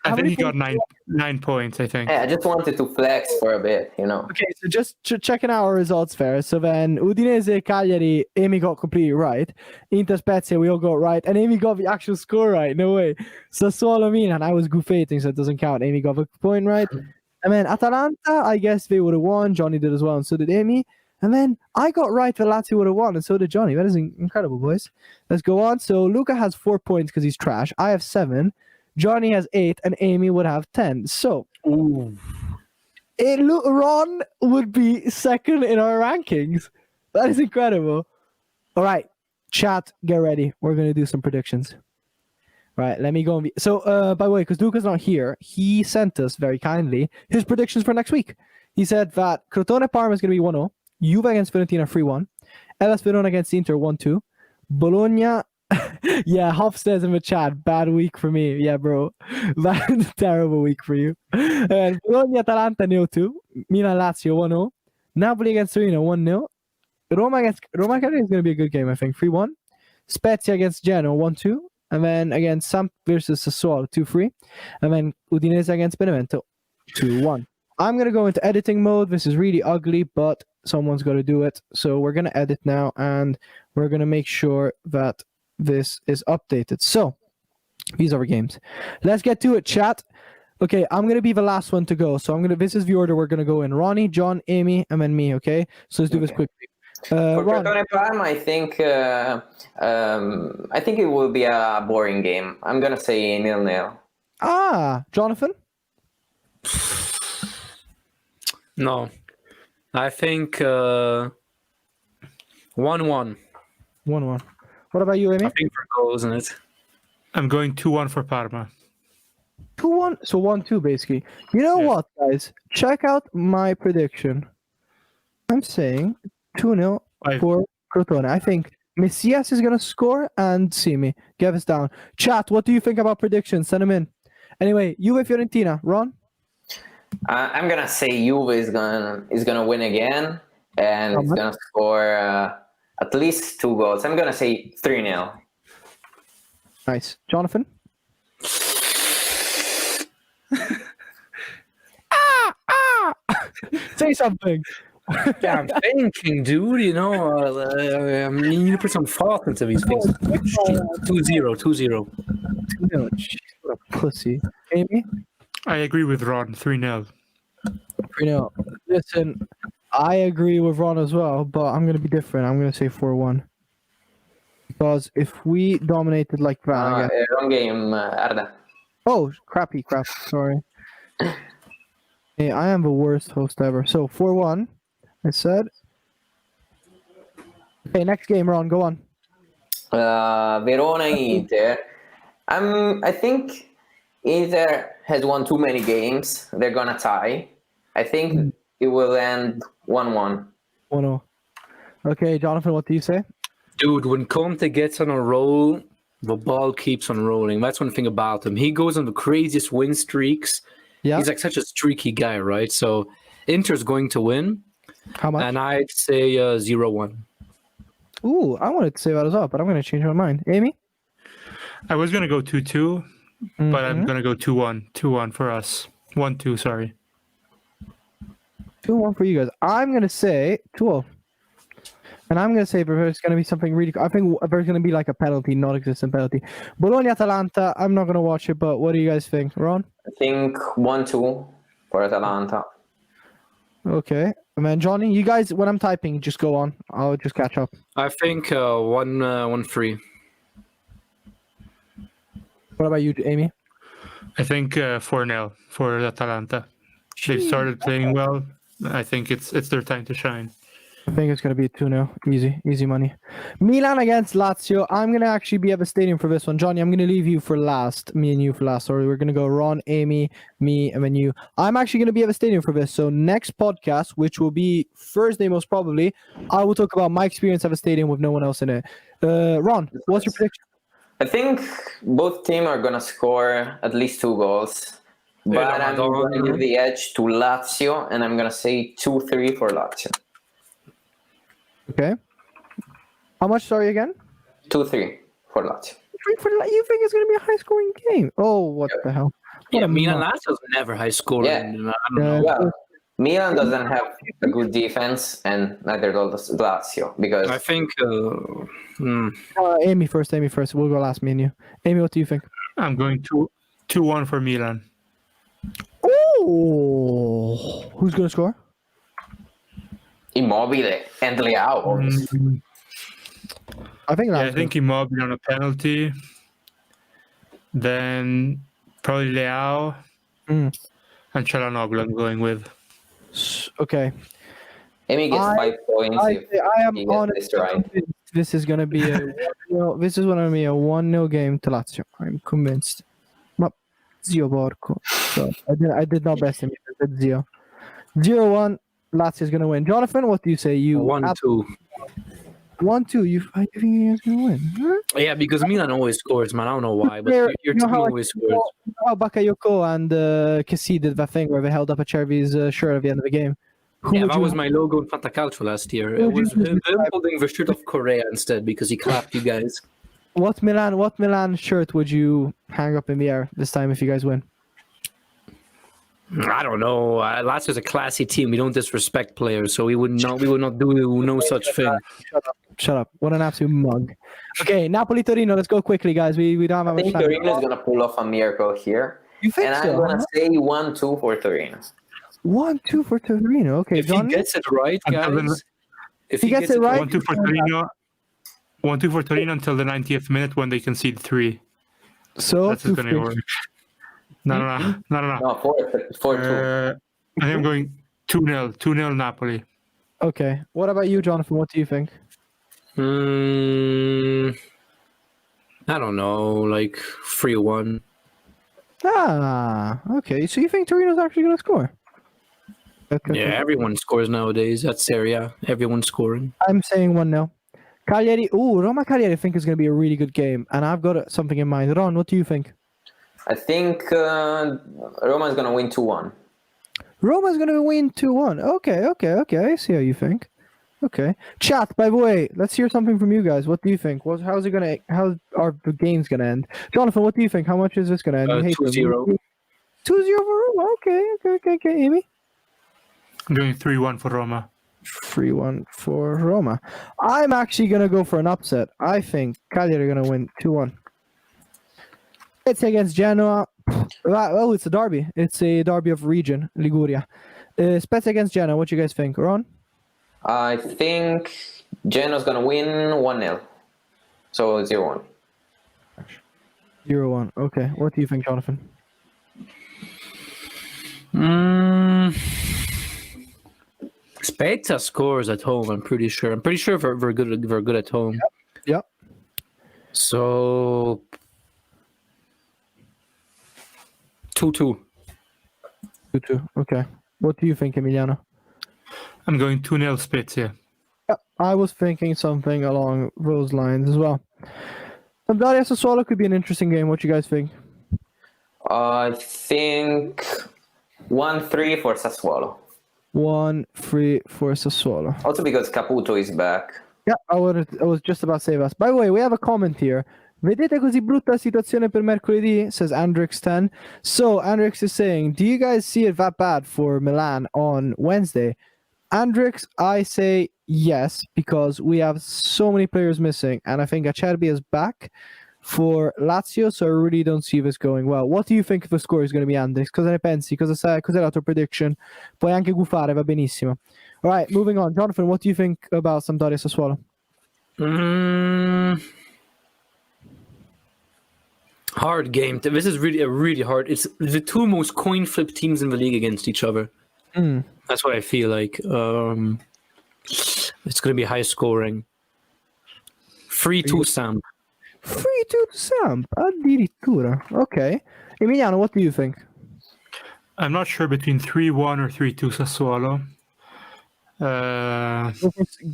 I think he got 9 points, I think. Yeah, I just wanted to flex for a bit, Okay, so just checking out our results first. So then Udinese, Cagliari, Amy got completely right. Inter Spezia, we all got right. And Amy got the actual score right. No way. Sassuolo Milan, I was goofating, so it doesn't count. Amy got the point right. And then Atalanta, I guess they would have won. Johnny did as well, and so did Amy. And then I got right that Lazio would have won, and so did Johnny. That is incredible, boys. Let's go on. So Luca has 4 points because he's trash. I have 7. Johnny has 8, and Amy would have 10. So Ron would be second in our rankings. That is incredible. All right, chat, get ready. We're going to do some predictions. Right, let me go. So, by the way, because Luca's not here, he sent us very kindly his predictions for next week. He said that Crotone Parma is going to be 1-0. Juve against Fiorentina 3-1. Hellas Verona against Inter 1-2. Bologna, yeah, Hofstede's in the chat. Bad week for me. Yeah, bro. Bad, terrible week for you. And Bologna Atalanta 0-2. Milan Lazio 1-0. Napoli against Torino 1-0. Roma is going to be a good game, I think. 3-1. Spezia against Genoa 1-2. And then against Samp versus Sassuolo 2-3. And then Udinese against Benevento 2-1. I'm going to go into editing mode. This is really ugly, but someone's got to do it. So we're going to edit now, and we're going to make sure that this is updated. So these are our games. Let's get to it, chat. Okay, I'm going to be the last one to go. So this is the order we're going to go in. Ronnie, John, Amy, and then me, okay? So let's do this quickly. For Ron. Crotone Parma, I think it will be a boring game. I'm gonna say 0-0. Jonathan? No, I think 1-1. 1-1. What about you, Amy? I think for goals, isn't it? I'm going 2-1 for Parma. 2-1, so 1-2 basically. You know Yeah. what, guys? Check out my prediction. I'm saying 2-0 for Crotone. I think Messias is going to score and Simi. Give us down. Chat, what do you think about predictions? Send them in. Anyway, Juve Fiorentina. Ron? I'm gonna say Juve is gonna win again, and it's gonna score at least 2 goals. I'm gonna say 3-0. Nice. Jonathan? Say something. Yeah, I'm thinking, dude. You know, I need to put some thought into these things. 2-0, 2-0. No, what a pussy. Amy? I agree with Ron. 3-0. 3-0. Listen, I agree with Ron as well, but I'm going to be different. I'm going to say 4-1. Because if we dominated like that, I guess... Wrong game, Arda. Oh, crap. Sorry. Hey, I am the worst host ever. So, 4-1, I said. Okay, next game, Ron, go on. Verona Inter. I think Inter has won too many games. They're gonna tie. I think it will end 1-1. 1-0. Okay, Jonathan, what do you say? Dude, when Conte gets on a roll, the ball keeps on rolling. That's one thing about him. He goes on the craziest win streaks. Yeah. He's like such a streaky guy, right? So Inter's going to win. How much? And I'd say 0-1. Ooh, I wanted to say that as well, but I'm going to change my mind. Amy? I was going to go 2-2, but I'm going to go 2-1. 2-1 for us. 1-2, sorry. 2-1 for you guys. I'm going to say 2-0. And I'm going to say there's going to be something really... I think there's going to be like a penalty, non-existent penalty. Bologna-Atalanta, I'm not going to watch it, but what do you guys think? Ron? I think 1-2 for Atalanta. Okay. And then Johnny, you guys, when I'm typing, just go on. I'll just catch up. I think 1-3. What about you, Amy? I think 4-0 for Atalanta. They've started playing well. I think it's their time to shine. I think it's going to be 2-0. Easy money. Milan against Lazio. I'm going to actually be at the stadium for this one. Johnny, I'm going to leave you for last. Me and you for last. Sorry, we're going to go Ron, Amy, me, and then you. I'm actually going to be at the stadium for this. So next podcast, which will be Thursday most probably, I will talk about my experience at the stadium with no one else in it. Ron, what's your prediction? I think both teams are going to score at least 2 goals. But I'm going to give the edge to Lazio, and I'm going to say 2-3 for Lazio. Okay. How much, sorry, again? 2-3 for Lazio. You think it's going to be a high-scoring game? Oh, what the hell. Yeah, Milan Lazio's never high scoring. Yeah. I don't know. Well, Milan doesn't have a good defense, and neither does Lazio. Because I think... Amy first. We'll go last, me and you. Amy, what do you think? I'm going 2-1 for Milan. Oh! Who's going to score? Immobile and Leao. I think I think Immobile on a penalty. Then probably Leao and Çalhanoğlu I'm going with. Okay. Amy gets 5 points if I am he gets this right. convinced this is going to be a 1-0 game to Lazio. I'm convinced. Ma zio porco. So I did not best in me. I said zio. 0-1. Lazio is going to win. Jonathan, what do you say? 1-2. 1-2. You think he's going to win? Huh? Yeah, because Milan always scores, man. I don't know why, but your team always scores. You know how Bakayoko and Kessie did that thing where they held up a Chervy's shirt at the end of the game? That was my logo in Catenaccio last year. It was him holding the shirt of Korea instead because he clapped you guys. What Milan shirt would you hang up in the air this time if you guys win? I don't know. Lazio's a classy team. We don't disrespect players, so we would not do no such thing. Shut up. What an absolute mug. Okay, Napoli-Torino. Let's go quickly, guys. We don't have much time. I think Torino is going to pull off a miracle here. You think and so? I'm going to say 1-2 for Torino. 1-2 for Torino. Okay, If John. he gets it right, guys. If he gets it right, 1-2 for Torino. 1-2 for Torino until the 90th minute when they concede 3. so That's just going to work. No. No, 4-2. I think I'm going 2-0. 2-0 Napoli. Okay. What about you, Jonathan? What do you think? I don't know, like 3-1. Ah, okay. So you think Torino's actually going to score? Okay. Yeah, everyone scores nowadays. That's Serie A. Everyone's scoring. I'm saying 1-0. Cagliari. Ooh, Roma Cagliari I think is going to be a really good game. And I've got something in mind. Ron, what do you think? I think Roma is going to win 2-1. Roma's going to win 2-1. Okay. I see how you think. Okay. Chat, by the way, let's hear something from you guys. What do you think? How are the games going to end? Jonathan, what do you think? How much is this going to end? 2-0. 2-0 for Roma. Okay. Amy? I'm going 3-1 for Roma. 3-1 for Roma. I'm actually going to go for an upset. I think Cagliari are going to win 2-1. It's against Genoa. Oh, it's a derby. It's a derby of region, Liguria. Spezia against Genoa. What you guys think? Ron? I think Genoa's going to win 1-0. So 0-1. 0-1. Okay. What do you think, Jonathan? Spezia scores at home. I'm pretty sure. I'm pretty sure we're good at home. Yep. So 2-2. 2-2. Okay. What do you think, Emiliano? I'm going 2-0 Spezia. Yeah, I was thinking something along those lines as well. Sampdoria Sassuolo could be an interesting game. What you guys think? I think 1-3 for Sassuolo. 1-3 for Sassuolo. Also because Caputo is back. Yeah, I was just about to say that. By the way, we have a comment here. Vedete così brutta situazione per mercoledì, says Andrix10. So, Andrix is saying, do you guys see it that bad for Milan on Wednesday? Andrix, I say yes, because we have so many players missing, and I think Acerbi is back for Lazio, so I really don't see this going well. What do you think the score is going to be, Andrix? Cosa ne pensi? Cos'è la tua prediction? Puoi anche gufare, va benissimo. All right, moving on. Jonathan, what do you think about Sampdoria Sassuolo? Hard game. This is really hard. It's the two most coin flip teams in the league against each other. That's what I feel like. It's going to be high scoring. 3-2 Samp. 3-2 to Samp, addirittura. Okay. Emiliano, what do you think? I'm not sure between 3-1 or 3-2 Sassuolo.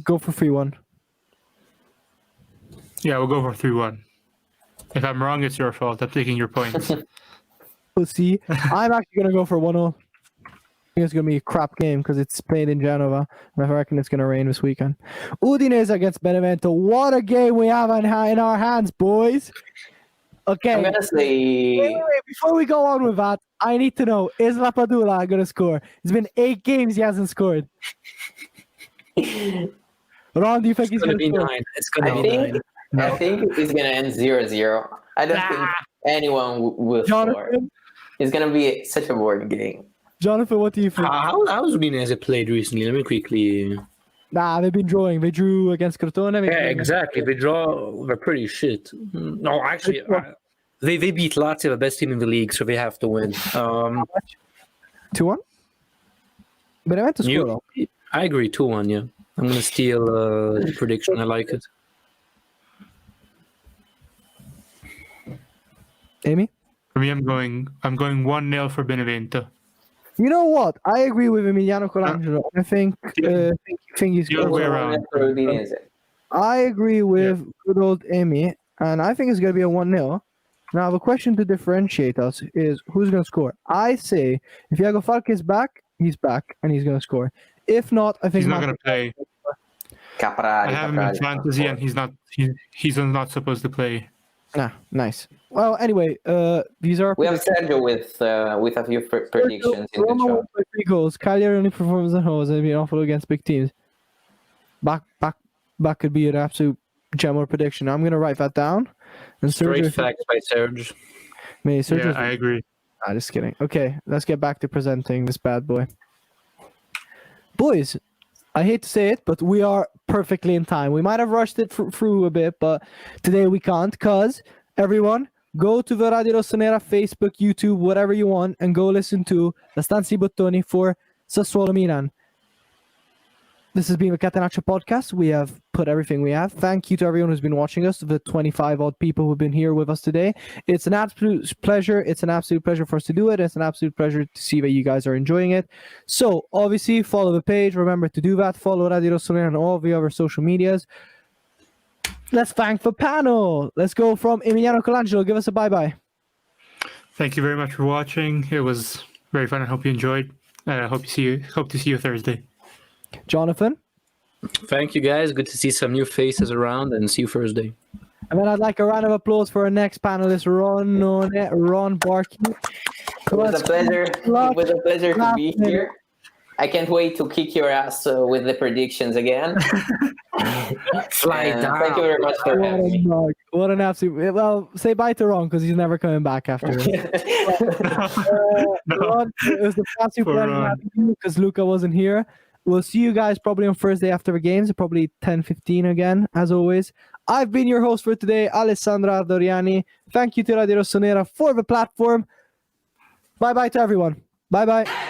Go for 3-1. Yeah, we'll go for 3-1. If I'm wrong, it's your fault. I'm taking your points. We'll see. I'm actually going to go for 1-0. I think it's going to be a crap game because it's played in Genova, and I reckon it's going to rain this weekend. Udinese against Benevento. What a game we have in our hands, boys. Okay. I'm going to say... Wait. Before we go on with that, I need to know, is Lapadula going to score? It's been 8 games he hasn't scored. Ron, do you think he's going to score? 9. It's going to be 9. I think it's going to end 0-0. I don't think anyone will score. It's going to be such a boring game. Jonathan, what do you think? How's Udinese played recently? Let me quickly... Nah, they've been drawing. They drew against Crotone. Yeah, exactly. They draw... They're pretty shit. No, actually, they beat Lazio, the best team in the league, so they have to win. 2-1? Benevento score. I agree, 2-1, yeah. I'm going to steal the prediction. I like it. Amy? For me, I'm going 1-0 for Benevento. You know what? I agree with Emiliano Colangelo. I think he's The other way around. I agree with good old Amy, and I think it's going to be a 1-0. Now, the question to differentiate us is who's going to score. I say if Iago Falque is back, he's back, and he's going to score. If not, I think he's not going to play. I have him in fantasy, and he's not supposed to play. Nah, nice. Well, anyway, these are... We have Sergio with a few predictions in the show. 3 goals. Cagliari only performs at home and be awful against big teams. Back could be an absolute gem or prediction. I'm going to write that down. And Straight facts by Serge. Yeah, I agree. Just kidding. Okay, let's get back to presenting this bad boy. Boys, I hate to say it, but we are perfectly in time. We might have rushed it through a bit, but today we can't, because everyone, go to the Radio Rossonera Facebook, YouTube, whatever you want, and go listen to La Stanza I Bottoni for Sassuolo Milan. This has been the Catenaccio podcast. We have put everything we have. Thank you to everyone who's been watching us, the 25 odd people who've been here with us today. It's an absolute pleasure. It's an absolute pleasure for us to do it. It's an absolute pleasure to see that you guys are enjoying it. So, obviously, follow the page. Remember to do that. Follow Radio Rossonera on all the other social medias. Let's thank the panel. Let's go from Emiliano Colangelo. Give us a bye-bye. Thank you very much for watching. It was very fun. I hope you enjoyed. Hope to see you Thursday. Jonathan? Thank you, guys. Good to see some new faces around, and see you Thursday. And then I'd like a round of applause for our next panelist, Ron Barkey. It was a pleasure. It was a pleasure to be here. I can't wait to kick your ass with the predictions again. Fly down. Thank you very much for having me. What an absolute... Well, say bye to Ron, because he's never coming back after this. Ron, it was a absolute pleasure having you, because Luca wasn't here. We'll see you guys probably on Thursday after the games, probably 10:15 again, as always. I've been your host for today, Alessandro Ardoriani. Thank you to Radio Rossonera for the platform. Bye-bye to everyone. Bye-bye.